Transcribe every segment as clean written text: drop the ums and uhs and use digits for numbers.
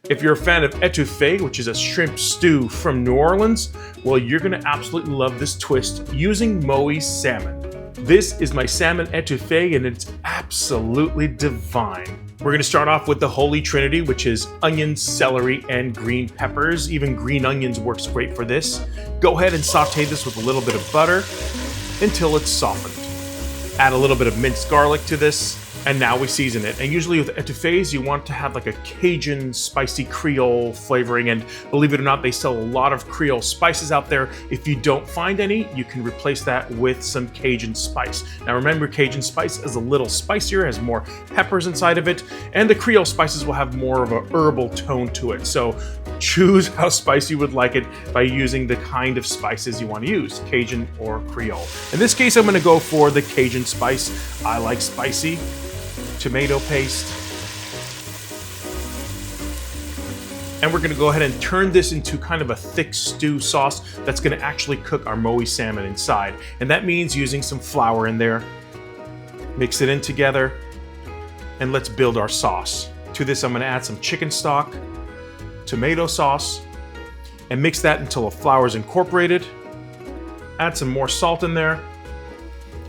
If you're a fan of etouffee, which is a shrimp stew from New Orleans, well, you're gonna absolutely love this twist using Moe salmon. This is my salmon étouffée, and it's absolutely divine. We're gonna start off with the holy trinity, which is onions, celery, and green peppers. Even green onions works great for this. Go ahead and saute this with a little bit of butter until it's softened. Add a little bit of minced garlic to this, and now we season it. And usually with etouffees, you want to have like a Cajun spicy Creole flavoring, and believe it or not, they sell a lot of Creole spices out there. If you don't find any, you can replace that with some Cajun spice. Now remember, Cajun spice is a little spicier, has more peppers inside of it, and the Creole spices will have more of a herbal tone to it. So choose how spicy you would like it by using the kind of spices you want to use, Cajun or Creole. In this case, I'm gonna go for the Cajun spice. I like spicy. Tomato paste. And we're gonna go ahead and turn this into kind of a thick stew sauce that's gonna actually cook our Moe salmon inside. And that means using some flour in there. Mix it in together, and let's build our sauce. To this, I'm gonna add some chicken stock, tomato sauce, and mix that until the flour is incorporated. Add some more salt in there.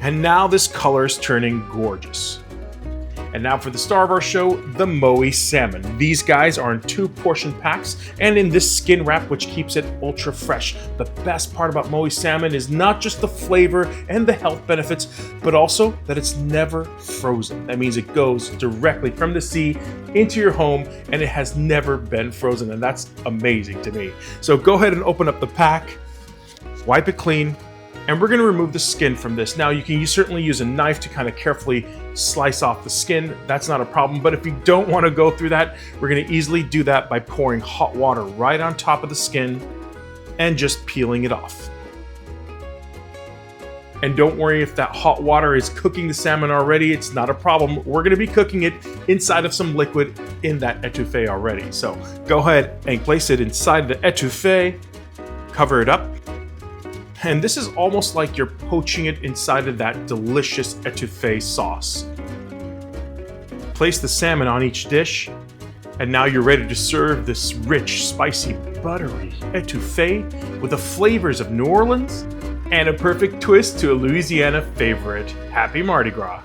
And now this color is turning gorgeous. And now for the star of our show, the Moe salmon. These guys are in 2-portion packs and in this skin wrap, which keeps it ultra fresh. The best part about Moe salmon is not just the flavor and the health benefits, but also that it's never frozen. That means it goes directly from the sea into your home, and it has never been frozen, and that's amazing to me. So go ahead and open up the pack, wipe it clean, and we're gonna remove the skin from this. Now you can certainly use a knife to kind of carefully slice off the skin. That's not a problem, but if you don't wanna go through that, we're gonna easily do that by pouring hot water right on top of the skin and just peeling it off. And don't worry if that hot water is cooking the salmon already, it's not a problem. We're gonna be cooking it inside of some liquid in that etouffee already. So go ahead and place it inside the etouffee, cover it up. And this is almost like you're poaching it inside of that delicious etouffee sauce. Place the salmon on each dish, and now you're ready to serve this rich, spicy, buttery etouffee with the flavors of New Orleans and a perfect twist to a Louisiana favorite. Happy Mardi Gras!